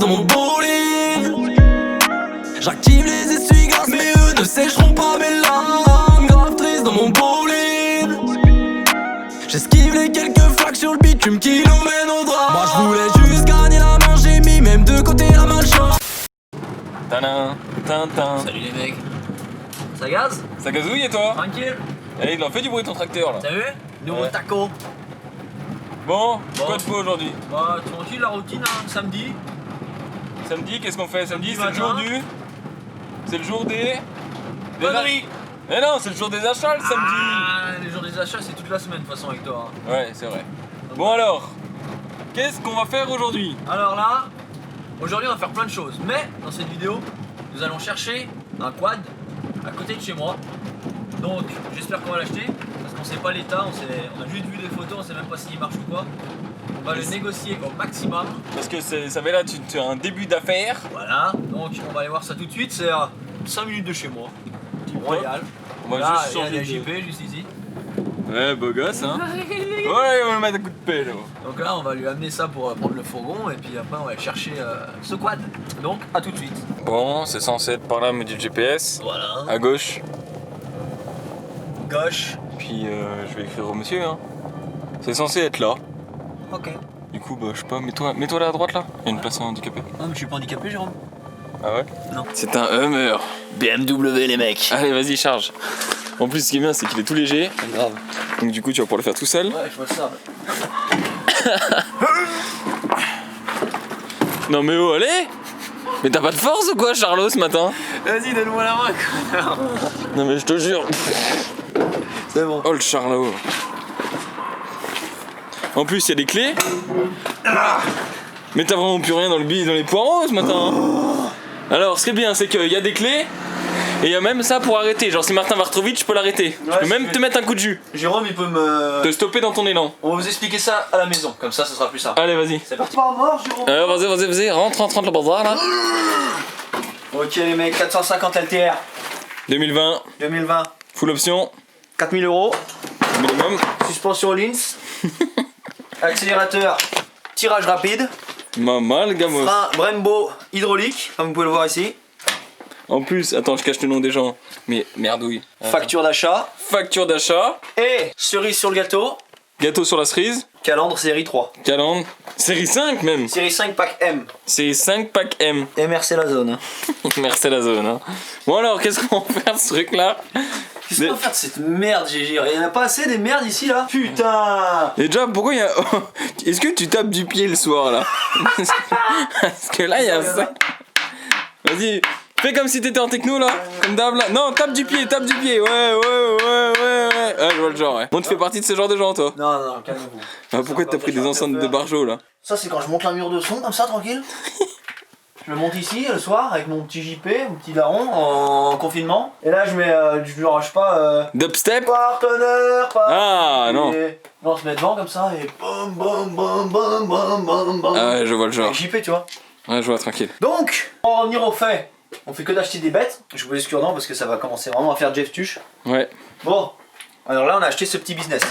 dans mon bowling. J'active les essuie-glaces, mais eux ne sécheront pas mes larmes. Grave triste dans mon bowling. J'esquive les quelques flaques sur le bitume qui nous mènent au drame. Moi je voulais juste gagner la main, j'ai mis même de côté la malchance. Tadam, tintin. Salut les mecs. Ça gaz? Ça gazouille et toi? Tranquille. Allez, il en fait du bruit ton tracteur là. T'as vu? Nouveau Ouais. taco. Bon, quoi de beau aujourd'hui? Bah tranquille la routine hein, samedi. Samedi, qu'est-ce qu'on fait? Samedi, c'est le matin. jour du... C'est le jour des... Conneries. Mais non, c'est le jour des achats le samedi. Ah, les jours des achats c'est toute la semaine de toute façon avec toi. Hein. Ouais, c'est vrai. Bon alors, qu'est-ce qu'on va faire aujourd'hui? Alors là, aujourd'hui on va faire plein de choses. Mais dans cette vidéo, nous allons chercher un quad à côté de chez moi. Donc j'espère qu'on va l'acheter. Parce qu'on sait pas l'état, on a juste vu des photos, on sait même pas s'il marche ou quoi. On va le négocier au maximum. Parce que ça va là, tu as un début d'affaire. Voilà, donc on va aller voir ça tout de suite. C'est à 5 minutes de chez moi. Royal. On va Là, juste il y a changer la de... JP juste ici. Ouais, beau gosse hein. Ouais, on va le mettre un coup de pelle. Donc là, on va lui amener ça pour prendre le fourgon et puis après, on va aller chercher ce quad. Donc, à tout de suite. Bon, c'est censé être par là, me dit le GPS. Voilà. À gauche. Gauche. Puis je vais écrire au monsieur hein. C'est censé être là. Ok. Du coup, bah, je sais pas, mets-toi là à droite là. Il y a une place à handicapé. Ah, mais je suis pas handicapé, Jérôme. Ah ouais? Non. C'est un Hummer. BMW, les mecs. Allez, vas-y, charge. En plus, ce qui est bien, c'est qu'il est tout léger. Grave. Donc, du coup, tu vas pouvoir le faire tout seul. Ouais, je vois ça. Non, mais oh, allez! Mais t'as pas de force ou quoi, Charlot, ce matin? Vas-y, donne-moi la main, connard. Non, mais je te jure. C'est bon. Oh, le Charlot. En plus, il y a des clés. Mais t'as vraiment plus rien dans les poireaux ce matin. Hein. Alors, ce qui est bien, c'est qu'il y a des clés. Et il y a même ça pour arrêter. Genre, si Martin va trop vite, je peux l'arrêter. Je peux même te mettre un coup de jus. Jérôme, il peut me. Te stopper dans ton élan. On va vous expliquer ça à la maison, comme ça, ce sera plus simple. Allez, vas-y. C'est parti. Pas mort, Jérôme. Vas-y, rentre le bazar là. Ok, les mecs, 450 LTR. 2020, 2020. full option, 4000 €. minimum. Suspension Lins. Accélérateur. Tirage rapide. Mal, gamos. Frein Brembo hydraulique, comme vous pouvez le voir ici. En plus, attends, je cache le nom des gens. Mais merdouille. Facture d'achat. Facture d'achat, Et cerise sur le gâteau. gâteau sur la cerise, Calandre série 3. calandre, série 5 même. Série 5 pack M. Série 5 pack M. MRC la zone. Merci la zone. Hein. Bon alors, qu'est-ce qu'on va faire de ce truc là? Qu'est-ce qu'on va faire de cette merde, GG? Il y en a pas assez des merdes ici là? Putain! Et déjà, pourquoi il y a... Est-ce que tu tapes du pied le soir là? Parce que là, il y a ça. Vas-y, fais comme si t'étais en techno là. Comme d'hab là. Non, tape du pied. Ouais. Ouais, je vois le genre, ouais. Bon, tu fais partie de ce genre de gens, toi. Non, calmez-vous. Ah, pourquoi t'as pris des enceintes de Barjo là? Ça, c'est quand je monte un mur de son comme ça, tranquille. Je le monte ici le soir avec mon petit JP, mon petit daron en confinement. Et là, je mets, je lâche pas. Dubstep? Partenaire, Ah, non. Non, on se met devant comme ça et bam bam bam bam bam bam bam. Ah ouais, je vois le genre. Avec JP, tu vois. Ouais, je vois, tranquille. Donc, pour en revenir au fait, on fait que d'acheter des bêtes. Je vous laisse cure-dent parce que ça va commencer vraiment à faire Jeff Tuche. Ouais. Bon, alors là, on a acheté ce petit business.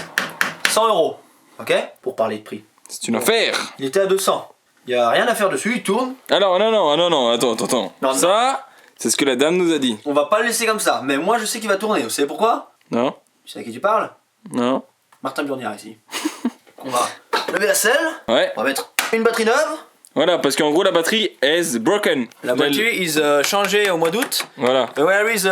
100 €, ok? Pour parler de prix. C'est une affaire. Il était à 200. Il y a rien à faire dessus, il tourne. Alors, non, attends. Non. Ça, c'est ce que la dame nous a dit. On va pas le laisser comme ça. Mais moi, je sais qu'il va tourner. Vous savez pourquoi? Non? Tu sais à qui tu parles? Non? Martin Burnière ici. On va lever la selle. Ouais. On va mettre une batterie neuve. Voilà, parce qu'en gros, la batterie is broken. La batterie is changée au mois d'août. Voilà. Where is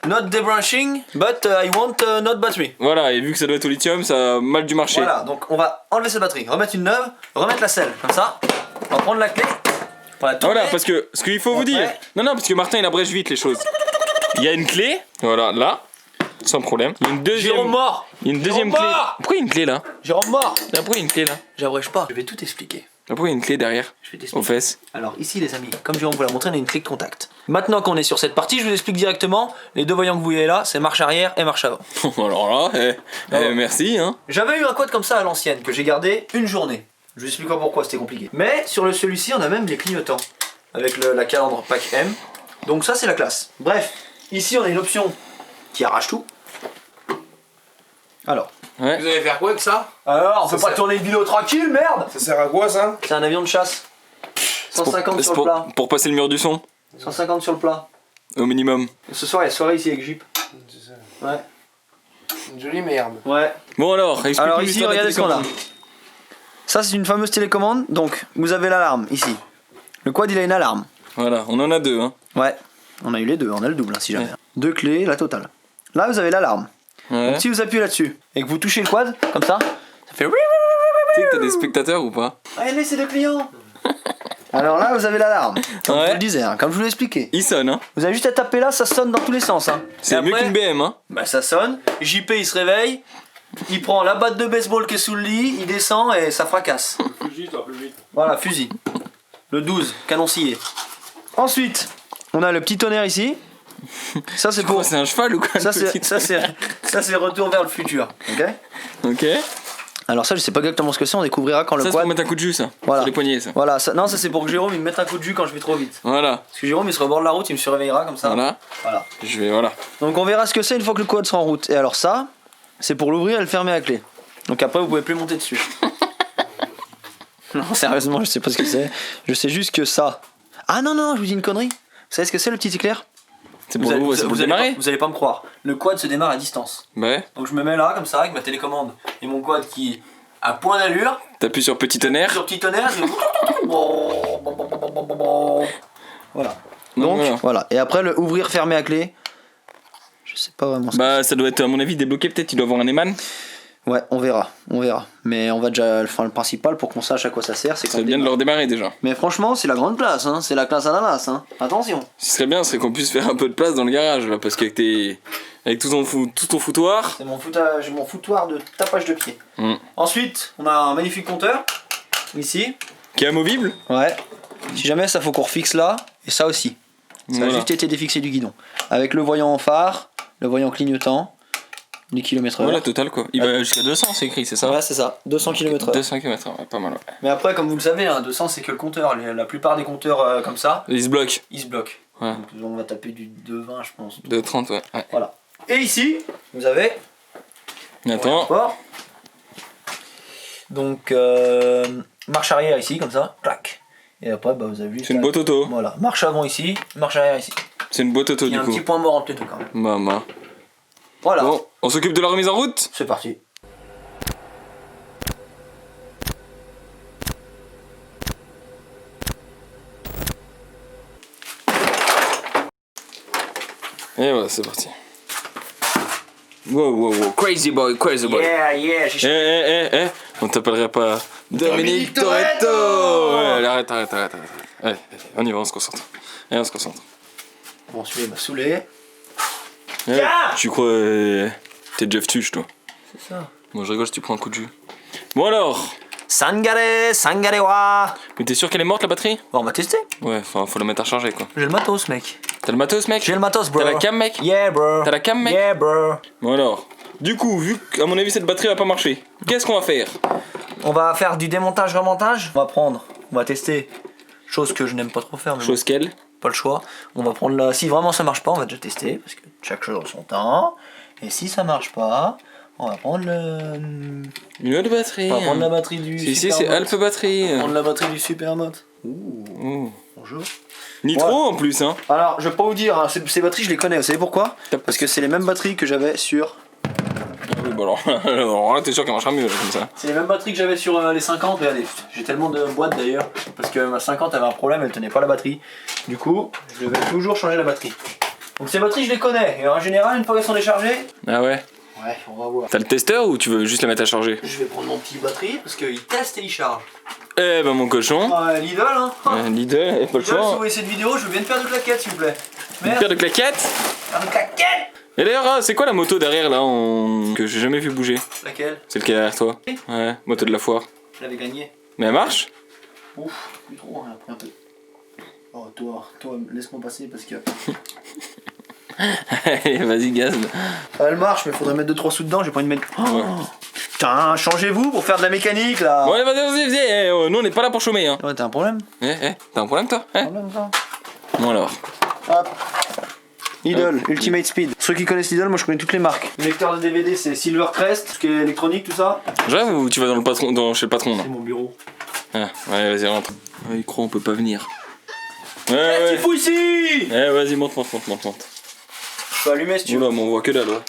not debranching, but I want not battery. Voilà, et vu que ça doit être au lithium, ça a mal dû marcher. Voilà, donc on va enlever cette batterie, remettre une neuve, remettre la selle, comme ça. On va prendre la clé. On va tourner. Voilà, parce que ce qu'il faut vous dire. Non, parce que Martin il abrège vite les choses. Il y a une clé, voilà, là, sans problème. Il y a une deuxième. Jérôme mort. Il y a une deuxième Jérôme clé. mort. Pourquoi il y a une clé là? Jérôme mort. Pourquoi il y a une clé là? J'abrège pas, je vais tout expliquer. Pourquoi il y a une clé derrière? Je vais Aux t'expliquer. fesses. Alors ici les amis, comme Jérôme vous l'a montré, on a une clé de contact. Maintenant qu'on est sur cette partie, je vous explique directement. Les deux voyants que vous voyez là, c'est marche arrière et marche avant. Alors là, merci hein. J'avais eu un quad comme ça à l'ancienne, que j'ai gardé une journée. Je vous expliquerai pourquoi, c'était compliqué. Mais sur celui-ci, on a même des clignotants. Avec la calandre pack M. Donc ça c'est la classe. Bref, ici on a une option qui arrache tout. Alors. Ouais. Vous allez faire quoi avec ça? Alors, on peut pas sert- tourner une vidéo tranquille, merde! Ça sert à quoi ça? C'est un avion de chasse. 150 C'est sur le plat. pour passer le mur du son, 150 sur le plat. au minimum. Et ce soir, il y a soirée ici avec Jeep. C'est ça. Ouais. Une jolie merde. Ouais. Bon alors, explique-nous Alors ici, l'histoire de la regardez ce qu'on a. télécommande. Ça, c'est une fameuse télécommande. Donc, vous avez l'alarme ici. Le quad, il a une alarme. Voilà, on en a deux, hein. Ouais. On a eu les deux, on a le double, hein, si jamais. Ouais. 2 clés, la totale. Là, vous avez l'alarme. Ouais. Donc, si vous appuyez là-dessus et que vous touchez le quad, comme ça fait. Tu sais que t'as des spectateurs ou pas? Allez, c'est le client. Alors là, vous avez l'alarme. Comme je Ouais. vous le disais, hein, comme je vous l'ai expliqué. Il sonne, hein. Vous avez juste à taper là, ça sonne dans tous les sens. Hein. C'est Et mieux après, qu'une BM, hein. Bah, ça sonne. JP, il se réveille. Il prend la batte de baseball qui est sous le lit, il descend et ça fracasse. Fusil, toi, plus vite. Voilà, fusil. Le 12, canon scié. Ensuite, on a le petit tonnerre ici. Ça, c'est pour. C'est un cheval ou quoi? Ça, le petit- c'est retour vers le futur. Ok. Ok. Alors, ça, je sais pas exactement ce que c'est, on découvrira quand Ça, le c'est pour quad. mettre un coup de jus, ça. Voilà. Sur les poignets, ça. Voilà, ça, non, ça c'est pour que Jérôme il me mette un coup de jus quand je vais trop vite. Voilà. Parce que Jérôme il se reborde la route, il me surveillera comme ça. Voilà. Voilà. Je vais, voilà. Donc on verra ce que c'est une fois que le quad sera en route. Et alors ça, c'est pour l'ouvrir et le fermer à clé. Donc après vous pouvez plus monter dessus. Non, sérieusement, je sais pas ce que c'est. Je sais juste que ça. Ah non, non, je vous dis une connerie. Vous savez ce que c'est le petit éclair? C'est pour vous, c'est pour démarrer. Vous allez pas me croire. Le quad se démarre à distance. Bah ouais. Donc je me mets là comme ça avec ma télécommande et mon quad qui à point d'allure. T'appuies sur petit tonnerre. Sur petit tonnerre, je... Voilà. Donc voilà. voilà. Et après le ouvrir fermer à clé. Je sais pas vraiment. Bah ça doit être à mon avis débloqué, peut-être il doit avoir un Eman. Ouais, on verra. Mais on va déjà. Enfin, le principal pour qu'on sache à quoi ça sert, c'est Ça qu'on serait bien de le redémarrer déjà. Mais franchement, c'est la grande place, hein. C'est la classe ananas, hein. Attention. Ce qui serait bien, c'est qu'on puisse faire un peu de place dans le garage là, parce qu'avec avec tout ton foutoir. C'est mon foutoir de tapage de pied. Mm. Ensuite, on a un magnifique compteur ici. Qui est amovible. Ouais. Si jamais ça faut qu'on refixe là et ça aussi. Ça a Voilà. juste été défixé du guidon. Avec le voyant en phare, le voyant clignotant, du kilomètre-heure. Voilà, total quoi. Il va jusqu'à 200, c'est écrit, c'est ça? Ouais, c'est ça. 200 km/h. 200 km, ouais, pas mal. Ouais. Mais après, comme vous le savez, hein, 200 c'est que le compteur. La plupart des compteurs comme ça, Il se bloque. ils se bloquent. Ouais. Donc on va taper du 2,20 je pense. De 30, ouais. Ouais. Voilà. Et ici, vous avez Attends. port. Donc marche arrière ici comme ça, clac. Et après bah, vous avez vu. C'est une boîte auto. Voilà, marche avant ici, marche arrière ici. C'est une boîte auto Il y a du un coup. petit point mort entre les deux quand même. Maman. Voilà, Bon, on s'occupe de la remise en route. c'est parti. Et voilà, c'est parti. Wow, wow, wow. Crazy boy, crazy boy. Yeah, j'ai On t'appellerait pas Dominique Toretto. Ouais, arrête. Allez, on y va, on se concentre. Allez, on se concentre. Bon, celui-là il m'a saoulé. Ouais, tu crois t'es Jeff Tuch, toi? C'est ça. Bon, je rigole si tu prends un coup de jus. Bon alors. Sangarewa. Mais t'es sûr qu'elle est morte la batterie? Bon, on va tester. Ouais, enfin, faut la mettre à charger quoi. J'ai le matos, mec. T'as le matos, mec? J'ai le matos, bro. T'as la cam, mec? Yeah, bro. T'as la cam, mec? Yeah, bro. Bon alors. Du coup, vu qu'à mon avis cette batterie va pas marcher, qu'est-ce qu'on va faire? On va faire du démontage, remontage. On va prendre, on va tester. Chose que je n'aime pas trop faire, mais Chose qu'elle. bon, pas le choix. On va prendre la. Si vraiment ça marche pas, on va déjà tester parce que chaque chose en son temps. Et si ça marche pas, on va prendre le. Une autre batterie. On va prendre la batterie du. Si, c'est Supermot. Alpha Batterie. On va prendre la batterie du Supermot. Oh. Bonjour. Nitro Ouais. en plus, hein. Alors, je vais pas vous dire, hein, ces batteries je les connais. Vous savez pourquoi? T'as- Parce que c'est les mêmes batteries que j'avais sur. Oui, bon alors là, t'es sûr qu'elle marchera mieux là, comme ça. C'est les mêmes batteries que j'avais sur les 50. Regardez, j'ai tellement de boîtes d'ailleurs. Parce que ma 50 avait un problème, elle tenait pas la batterie. Du coup, je vais toujours changer la batterie. Donc ces batteries, je les connais. Et en général, une fois qu'elles sont déchargées. Ah ouais. Ouais, on va voir. T'as le testeur ou tu veux juste la mettre à charger? Je vais prendre mon petit batterie parce qu'il teste et il charge. Eh ben mon cochon. Lidl, hein. Lidl, et pas le Lidl, si vous choix. voyez cette vidéo, je veux bien de faire de claquettes, s'il vous plaît. Une Merde, paire de claquettes. faire de claquettes. Et d'ailleurs, ah, c'est quoi la moto derrière là que j'ai jamais vu bouger? Laquelle? Celle qui est derrière toi. Ouais, moto de la foire. Je l'avais gagnée. Mais elle marche? Ouf, plus trop, hein, après un peu. Oh, toi, laisse-moi passer parce que. Allez, vas-y, gaz. Elle marche, mais faudrait mettre 2-3 sous dedans, j'ai pas envie de mettre. Oh, putain, changez-vous pour faire de la mécanique là. Bon, allez, vas-y. Eh, oh, nous on n'est pas là pour chômer, hein. Ouais, t'as un problème? T'as un problème toi? Bon alors. Hop. Lidl, Ultimate Speed. Ceux qui connaissent Lidl, moi je connais toutes les marques. Le lecteur de DVD, c'est Silvercrest, tout ce qui est électronique, tout ça. J'arrive ou tu vas dans le patron, chez le patron là? C'est mon bureau. Ah, ouais, vas-y, rentre. Ouais, il croit on peut pas venir. Ouais, Qu'est-ce qu'il ouais. fout ici? Ouais, vas-y, monte. Je peux allumer si tu veux. Oula, mais on voit que dalle, ouais.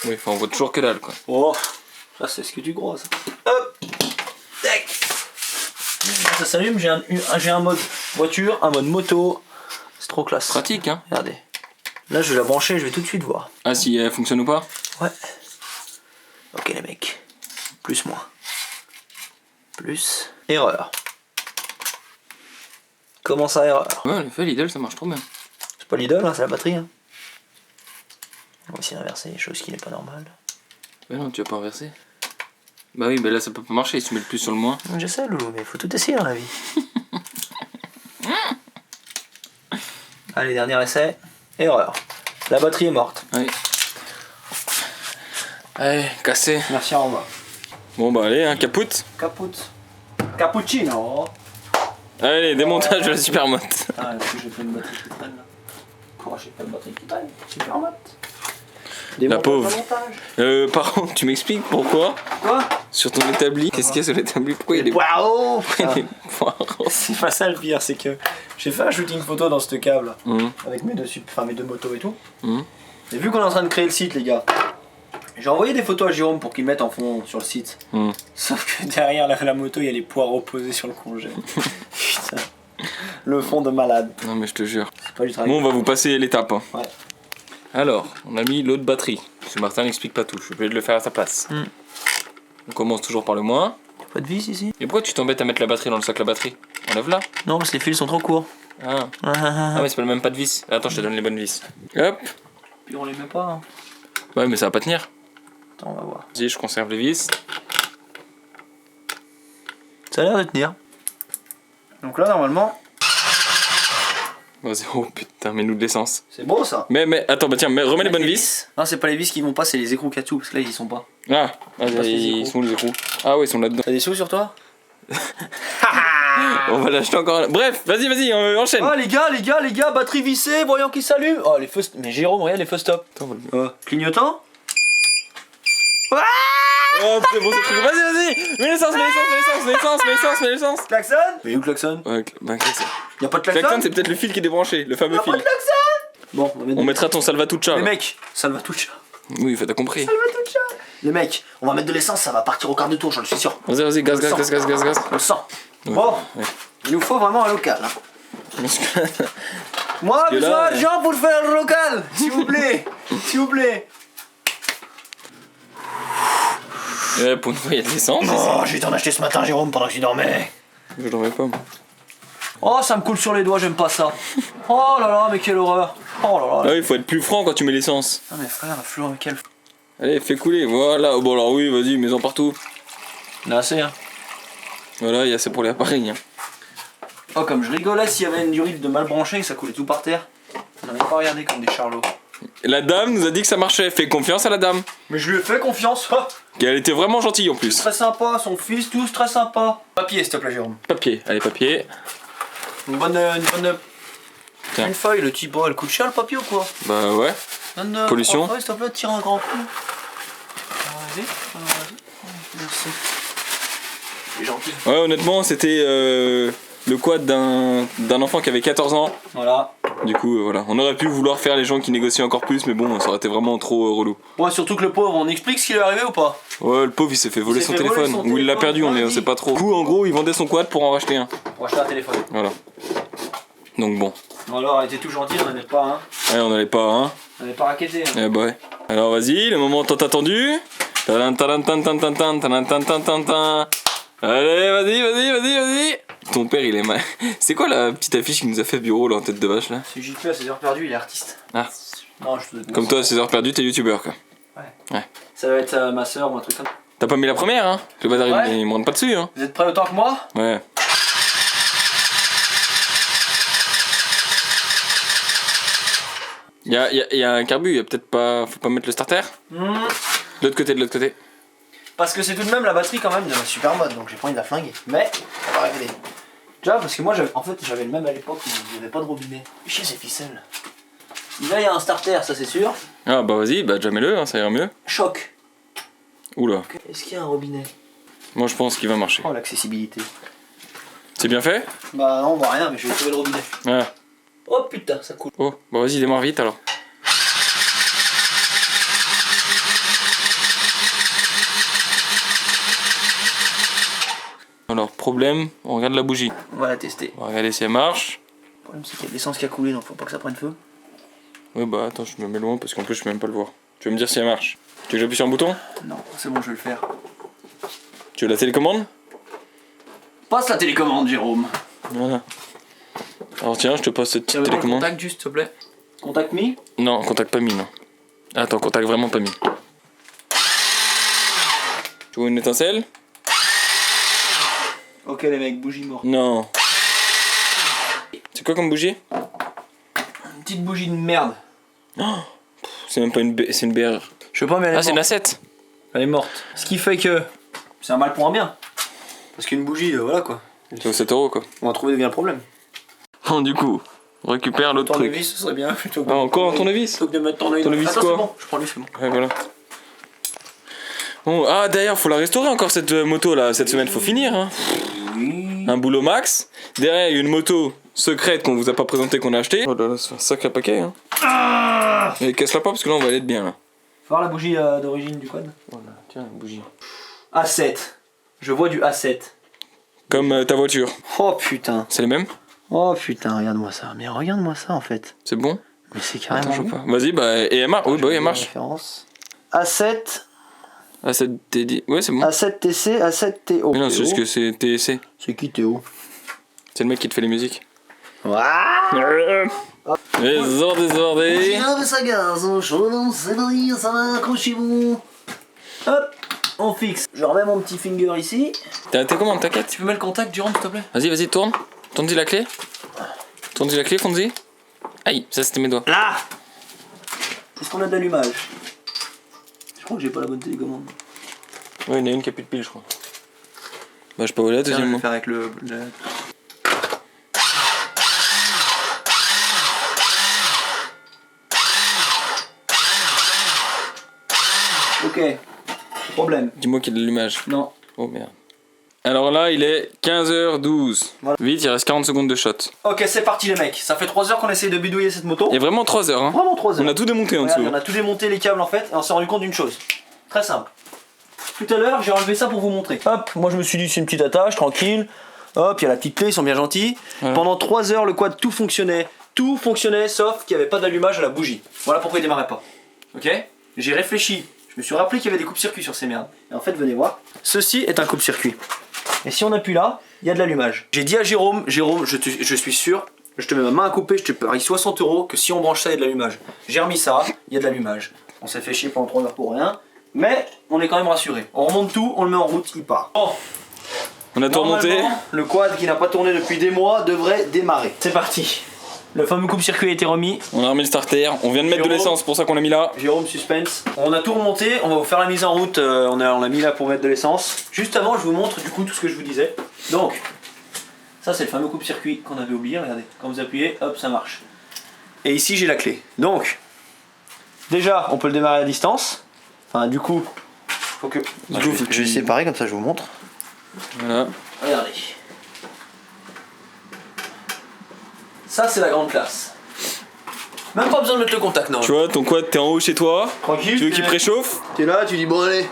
Oui, enfin, on voit toujours que dalle, quoi. Oh, ça c'est ce que du gros ça. Hop, tac. Ça s'allume, j'ai un mode voiture, un mode moto. C'est trop classe. Pratique, hein. Regardez. Là je vais la brancher, je vais tout de suite voir. Ah, si elle fonctionne ou pas? Ouais. Ok les mecs. Plus moins. Plus. Erreur. Comment ça erreur? Ouais, le fait Lidl, ça marche trop bien. C'est pas l'idole, hein, c'est la batterie. Hein. On va essayer d'inverser, chose qui n'est pas normale. Mais non, tu vas pas inverser. Bah oui, mais là ça peut pas marcher, si tu mets le plus sur le moins. Je sais Loulou, mais faut tout essayer dans la vie. Allez, dernier essai. Erreur. La batterie est morte. Oui. Allez, cassé. Merci, au revoir. Bon bah allez, hein, capoute. Cappuccino. Allez, démontage de la Supermote. Ah, est-ce que j'ai fait une batterie qui traîne là? Oh, j'ai pas de batterie qui traîne. Supermote. La pauvre. Montage. Par contre, tu m'expliques pourquoi Quoi? sur ton établi, qu'est-ce qu'il y a sur l'établi? Pourquoi il y a des Waouh. pourquoi il y a des poireaux? C'est pas ça le pire, c'est que j'ai fait un shooting photo dans ce câble Hum, avec mes deux motos et tout. hum. Et vu qu'on est en train de créer le site, les gars, j'ai envoyé des photos à Jérôme pour qu'il mette en fond sur le site. Hum. Sauf que derrière la moto, il y a les poireaux posés sur le congé. Putain. Le fond de malade. Non mais je te jure. C'est pas du travail. Bon, on va vous passer l'étape. Hein. Ouais. Alors, on a mis l'autre batterie. Parce que Martin n'explique pas tout, je suis obligé de le faire à sa place. Mm. On commence toujours par le moins. Y'a pas de vis ici? Et pourquoi tu t'embêtes à mettre la batterie dans le sac à batterie? Enlève-la. Non, parce que les fils sont trop courts. Ah. Ah mais c'est pas le même pas de vis. Attends, je te donne les bonnes vis. Hop. Puis on les met pas. Hein. Ouais mais ça va pas tenir. Attends, on va voir. Vas-y, je conserve les vis. Ça a l'air de tenir. Donc là, normalement, Vas-y, oh putain, mets-nous de l'essence. c'est beau ça. Mais attends, bah tiens, remets les bonnes vis. Non, c'est pas les vis qui vont pas, c'est les écrous katsu, parce que là, ils y sont pas. Ah, Passe les ils écrous. sont où les écrous? Ah ouais, ils sont là-dedans. T'as des sous sur toi? On va l'acheter encore un. Bref, vas-y, on enchaîne. Ah les gars, batterie vissée, voyant qui s'allume. Oh les feux. Mais Jérôme, regarde les feux stop. Attends, on va le- Clignotant. Oh, c'est bon, c'est truc. Vas-y, mets l'essence. Klaxon. Mais où klaxon? Ouais, bah, klaxon. Y'a pas de klaxon? Klaxon, c'est peut-être le fil qui est débranché, le fameux Y'a fil. pas de klaxon. Bon, on va mettre On mettra ton Salvatrucha. Les là. mecs, Salvatrucha. Oui, t'as compris. Les mecs, on va mettre de l'essence, ça va partir au quart de tour, je le suis sûr. Vas-y, gaz. On le sent. Ouais. Bon, Ouais. il nous faut vraiment un local. Hein. Parce que- Moi, que besoin là, de gens pour faire le local, s'il vous plaît. S'il vous plaît. Ouais, pour une fois, il y a de l'essence. Oh, j'ai été en acheter ce matin, Jérôme, pendant que tu dormais. Je dormais pas, moi. Oh, ça me coule sur les doigts, j'aime pas ça. Oh là là, mais quelle horreur. Oh là là. Ah oui, faut être plus franc quand tu mets l'essence. Ah, mais frère, Florent, quel. Allez, fais couler, voilà. Oh, bon, alors oui, vas-y, mets-en partout. Il y en a assez, hein. Voilà, il y a ça pour les appareils. Hein. Oh, comme je rigolais s'il y avait une durite de mal branchée, ça coulait tout par terre. On n'avait pas regardé comme des charlots. Et la dame nous a dit que ça marchait. Fais confiance à la dame. Mais je lui ai fait confiance. Oh, Elle était vraiment gentille en plus. très sympa, son fils, tous très sympa. Papier, s'il te plaît, Jérôme. Papier, allez, papier. Une bonne. Tiens. Une feuille, le type, elle coûte cher le papier ou quoi? Bah ouais. Donne, Pollution. S'il te plaît, tire un grand coup. Vas-y. Merci. C'est gentil. Ouais, honnêtement, c'était le quad d'un enfant qui avait 14 ans. Voilà. Du coup, voilà. On aurait pu vouloir faire les gens qui négocient encore plus, mais bon, ça aurait été vraiment trop relou. Ouais, surtout que le pauvre, on explique ce qui lui est arrivé ou pas? Ouais, le pauvre, il s'est fait voler s'est son fait voler téléphone. son Ou il l'a téléphone, perdu, on vas-y. sait pas trop. Du coup, en gros, il vendait son quad pour en racheter un. Pour acheter un téléphone. Voilà. Donc bon. Bon alors, elle était tout gentille, on n'avait pas, hein. Ouais, on allait pas, hein. On n'avait pas raquetté. Hein. Eh bah ouais. Alors vas-y, le moment tant attendu. Tadam, tadam, tan, tan, tan, tan, tadam, tan, tan, tan, tan. Allez, vas-y. Ton père, il est mal. C'est quoi la petite affiche qu'il nous a fait bureau là en tête de vache là? C'est JP à ses heures perdues, il est artiste. Ah. Non, je te Comme toi, à 16 heures perdues, t'es youtubeur quoi. Ça va être ma soeur ou un truc comme ça. T'as pas mis la première, hein? Le bâtard, Ouais. il me rentre pas dessus, hein? Vous êtes prêts autant que moi? Ouais. Y a un carbu, y a peut-être pas. Faut pas mettre le starter? De l'autre côté. Parce que c'est tout de même la batterie quand même de la Supermode, donc j'ai pas envie de la flinguer. Mais, on va regarder. Déjà, parce que moi, j'avais le même à l'époque où il n'y avait pas de robinet. Chez ces ficelles. Là, il y a un starter, ça c'est sûr. Ah bah vas-y, bah déjà mets-le, hein, ça ira mieux. Choc. Oula. Est-ce qu'il y a un robinet? Moi je pense qu'il va marcher. Oh l'accessibilité. C'est bien fait? Bah non, on voit rien, mais je vais trouver le robinet. Ah. Oh putain, ça coule. Oh, bah vas-y, démarre vite alors. Alors, problème, on regarde la bougie. On va la tester. On va regarder si elle marche. Le problème c'est qu'il y a de l'essence qui a coulé, donc faut pas que ça prenne feu. Oui, bah attends, je me mets loin parce qu'en plus je peux même pas le voir. Tu vas me dire si elle marche. Tu veux que j'appuie sur un bouton? Non, c'est bon, je vais le faire. Tu veux la télécommande? Passe la télécommande, Jérôme. Voilà. Alors tiens, je te passe cette petite télécommande. Contact juste, s'il te plaît. Contact me. Non, contact pas mis, non. Attends, contact vraiment pas mis. Tu vois une étincelle? Ok les mecs, bougie morte. Non. C'est quoi comme bougie? Une petite bougie de merde. C'est même pas une c'est une BR. Je sais pas, mais elle est Ah, c'est une morte. A7. Elle est morte. Ce qui fait que c'est un mal pour un bien. Parce qu'une bougie, voilà quoi. Ça vaut 7 € quoi. On va trouver d'où vient le problème. Bon, du coup, on récupère l'autre truc. Tournevis, ce serait bien plutôt que Ah, encore un tournevis? plutôt que de mettre tournevis. Tournevis Attends, quoi? c'est bon, je prends lui, c'est bon. Ouais, voilà. Bon, ah d'ailleurs, faut la restaurer encore cette moto là, cette semaine, faut finir hein. Oui. Un boulot max. Derrière, il y a une moto secrète qu'on vous a pas présentée, qu'on a achetée. Oh là là, c'est un sacré paquet hein. Et casse-la pas parce que là on va aller être bien là. Faut voir la bougie d'origine du quad. Voilà, tiens, une bougie. A7. Je vois du A7. Comme ta voiture. Oh putain. C'est les mêmes? Oh putain, regarde-moi ça. Mais regarde-moi ça en fait. C'est bon? Mais c'est Attends, carrément. je vois bon. pas. Vas-y, bah, et elle marche. Oui, bah oui, elle marche. Référence. A7, Ah, c'est TD. Ouais, c'est bon. A7 TC, A7 TO. Mais non, c'est juste que c'est TSC. C'est qui Théo? C'est le mec qui te fait les musiques. Waouh. Désordé. ça gaz, ça va, accrochez-vous. Hop, on fixe. Je remets mon petit finger ici. T'as comment, t'inquiète? Tu peux mettre le contact, Jérôme, s'il te plaît? Vas-y, vas-y, tourne. Tourne-y la clé. Tourne-y la clé, fonde-y. Aïe, ça c'était mes doigts. Là. Est-ce qu'on a de l'allumage? Je crois que j'ai pas la bonne télécommande. Ouais, il y en a une qui a plus de pile, je crois. Bah, je sais pas où elle est, Tiens, je vais deuxièmement. faire avec le... Ok. Problème. Dis-moi qu'il y a de l'allumage. Non. Oh merde. Alors là, il est 15h12. Voilà. Vite, il reste 40 secondes de shot. Ok, c'est parti les mecs. Ça fait 3 heures qu'on essaye de bidouiller cette moto. Il y a vraiment 3 heures, hein. Vraiment 3 heures. On a tout démonté en Regarde, dessous. on a tout démonté les câbles en fait et on s'est rendu compte d'une chose. Très simple. Tout à l'heure, j'ai enlevé ça pour vous montrer. Hop, moi je me suis dit c'est une petite attache, tranquille. Hop, il y a la petite clé, ils sont bien gentils. Voilà. Pendant 3 heures, le quad tout fonctionnait. Tout fonctionnait sauf qu'il n'y avait pas d'allumage à la bougie. Voilà pourquoi il démarrait pas. Ok? J'ai réfléchi. Je me suis rappelé qu'il y avait des coupes-circuits sur ces merdes. Et en fait, venez voir. Ceci est un coupe-circuit. Et si on appuie là, il y a de l'allumage. J'ai dit à Jérôme, je suis sûr, je te mets ma main à couper, je te parie 60 € que si on branche ça, il y a de l'allumage. J'ai remis ça, il y a de l'allumage. On s'est fait chier pendant 3 heures pour rien, mais on est quand même rassuré. On remonte tout, on le met en route, il part. Bon, On a tout remonté. normalement, le quad qui n'a pas tourné depuis des mois devrait démarrer. C'est parti. Le fameux coupe-circuit a été remis. On a remis le starter. On vient de mettre de Jérôme. l'essence, c'est pour ça qu'on l'a mis là. Jérôme suspense. On a tout remonté, on va vous faire la mise en route, on l'a mis là pour mettre de l'essence. Juste avant, je vous montre du coup tout ce que je vous disais. Donc, ça c'est le fameux coupe-circuit qu'on avait oublié, regardez. Quand vous appuyez, hop, ça marche. Et ici j'ai la clé. Donc, déjà, on peut le démarrer à distance. Enfin, du coup, faut que... je vais séparer, comme ça je vous montre. Voilà. Regardez. Ça c'est la grande classe. Même pas besoin de mettre le contact, non. Tu vois, ton quad, t'es en haut chez toi. Tranquille. Tu veux qu'il préchauffe? T'es là, tu dis bon allez,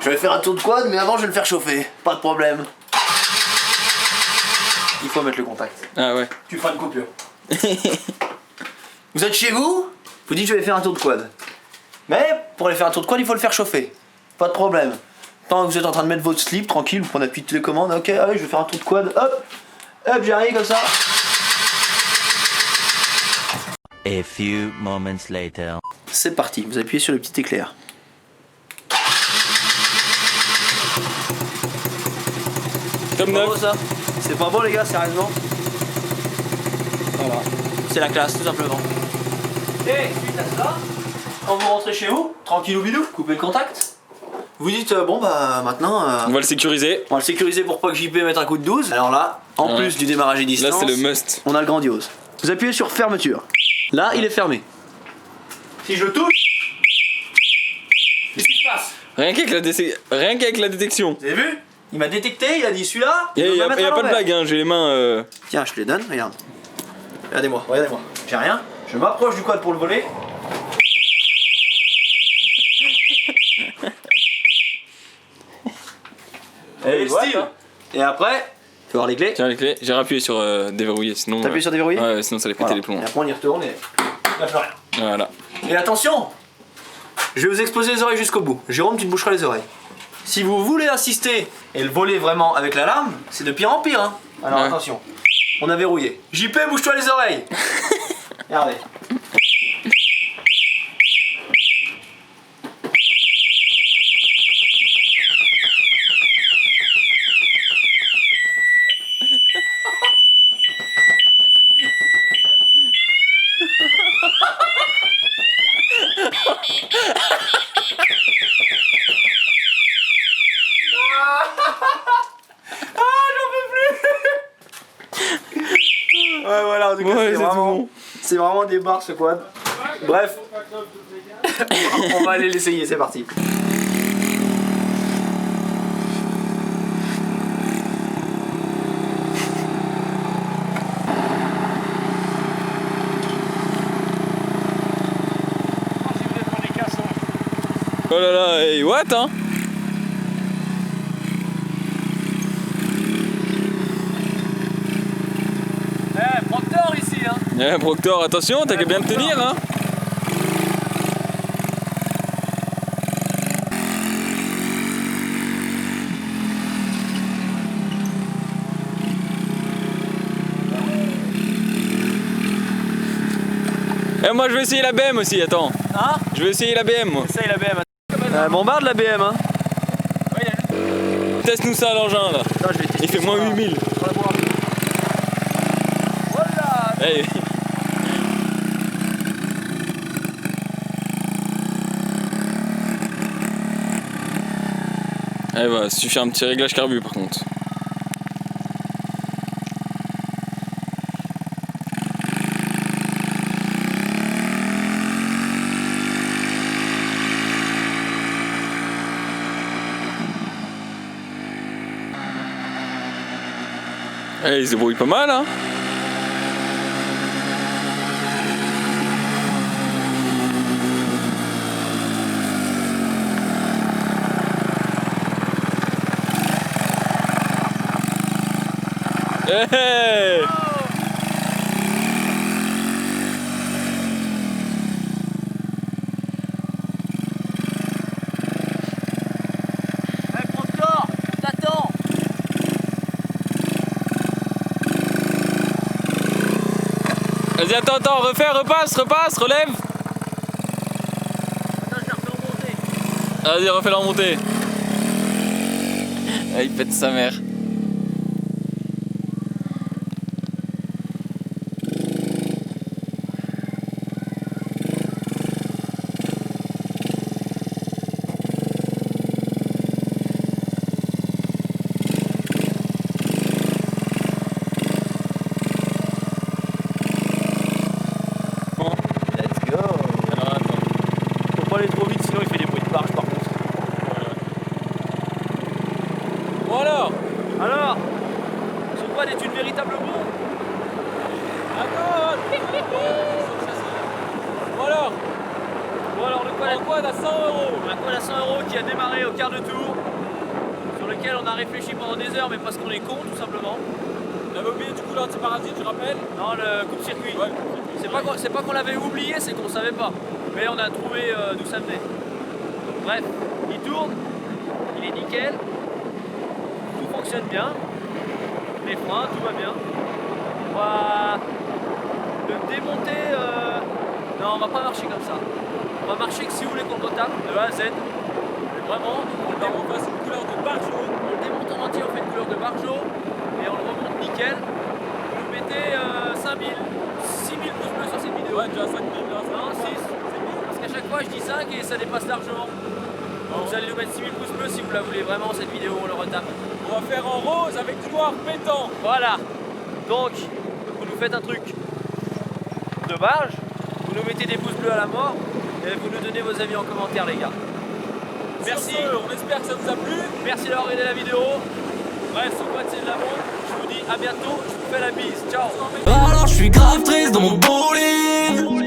je vais faire un tour de quad, mais avant je vais le faire chauffer. Pas de problème. Il faut mettre le contact. Ah ouais. Tu feras une coupure. Vous êtes chez vous? Vous dites je vais faire un tour de quad. Mais pour aller faire un tour de quad, il faut le faire chauffer. Pas de problème. Tant que vous êtes en train de mettre votre slip, tranquille, vous prenez appui de télécommande, ok, allez, je vais faire un tour de quad, hop, hop, j'arrive comme ça. A few moments later. C'est parti, vous appuyez sur le petit éclair. Comme C'est pas beau neuf. ça? C'est pas beau les gars, sérieusement? Voilà. C'est la classe tout simplement. Et suite à ça, quand vous rentrez chez vous, tranquille ou bidou, coupez le contact. Vous dites bon bah maintenant On va le sécuriser. on va le sécuriser pour pas que JP mette un coup de 12. Alors là, en Ouais. plus du démarrage à Là, distance, c'est le must. on a le grandiose. Vous appuyez sur fermeture. Là, il est fermé. Si je le touche, qu'est-ce qui se passe? Rien qu'avec la détection. Vous avez vu? Il m'a détecté, il a dit celui-là. Il y a pas de blague, hein, j'ai les mains. Tiens, je te les donne, regarde. Regardez-moi, regardez-moi. J'ai rien. Je m'approche du quad pour le voler. Et style. Et après, tu vas voir les clés. Tiens les clés, j'ai rappuyé sur déverrouiller sinon. T'appuies sur déverrouiller. Ouais, sinon ça allait péter les plombs. Et après on y retourne et il n'y a plus rien. Voilà. Et attention, je vais vous exploser les oreilles jusqu'au bout. Jérôme, tu te boucheras les oreilles. Si vous voulez assister et le voler vraiment avec l'alarme, c'est de pire en pire. Hein. Alors Ouais. attention, on a verrouillé. JP, bouge-toi les oreilles. Regardez. Ouais, voilà, en tout cas, Ouais, c'est c'est vraiment, tout bon. c'est vraiment des barres ce quad. Bref, on va aller l'essayer, c'est parti. Oh là là, hey, what hein? Proctor ici, hein. Eh Proctor, attention, t'as qu'à bien te tenir hein. Et moi je vais essayer la BM aussi, attends. Hein? Je vais essayer la BM moi. Essaye la BM. Bombarde la BM, hein. Teste-nous ça à l'engin là. Non, je vais tester Il fait moins sur la- 8000. sur la boîte. Voilà. Hey. Eh bah, suffit un petit réglage carbu par contre. Eh, il se débrouille pas mal hein. Hey. Hey, Proctor, t'attends. Vas-y, attends, repasse, relève. Attends, je la refais remonter. Vas-y, refais-la remonter. Ah, il pète sa mère. Let's go. Alors, attends. Faut pas aller trop vite, sinon il fait des bruits de barge par contre. Bon alors. Alors, ce quad est une véritable bombe. Attends. Bon alors. Bon alors le quad, Un quad à 100 €. un quad à 100 € qui a démarré au quart de tour, sur lequel on a réfléchi pendant des heures, mais parce qu'on est con tout simplement. On avait oublié du coup l'antiparasite, je rappelle. Non, le coupe-circuit. Ouais. C'est pas qu'on l'avait oublié, c'est qu'on savait pas. Mais on a trouvé d'où ça venait. Bref, il tourne, il est nickel, tout fonctionne bien, les freins, tout va bien. On va le démonter. Non, on va pas marcher comme ça. On va marcher que si vous voulez qu'on le retape de A à Z. Mais vraiment, on passe une couleur de barjo. le démonte en entier, on fait une couleur de barjo et on le remonte nickel. Vous mettez 5000, 6000 pouces bleus sur cette vidéo. Ouais, déjà 5000 là. Non, 6. Parce qu'à chaque fois je dis 5 et ça dépasse largement. Donc vous allez nous mettre 6000 pouces bleus si vous la voulez vraiment cette vidéo, on le retape. On va faire en rose avec du noir pétant. Voilà. Donc, vous nous faites un truc de barge, vous nous mettez des pouces bleus à la mort et vous nous donnez vos avis en commentaire les gars. Merci. Sur ce, on espère que ça vous a plu. Merci d'avoir regardé la vidéo. Bref, son pote c'est de l'amour. Je vous dis à bientôt, je vous fais la bise. Ciao. Alors je suis grave triste dans mon bolide.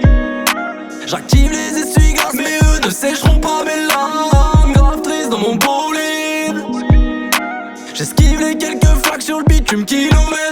J'active les essuie-glaces mais eux ne sécheront pas mes larmes. Grave triste dans mon bolide. J'esquive les quelques flaques sur le bitume kilomètre.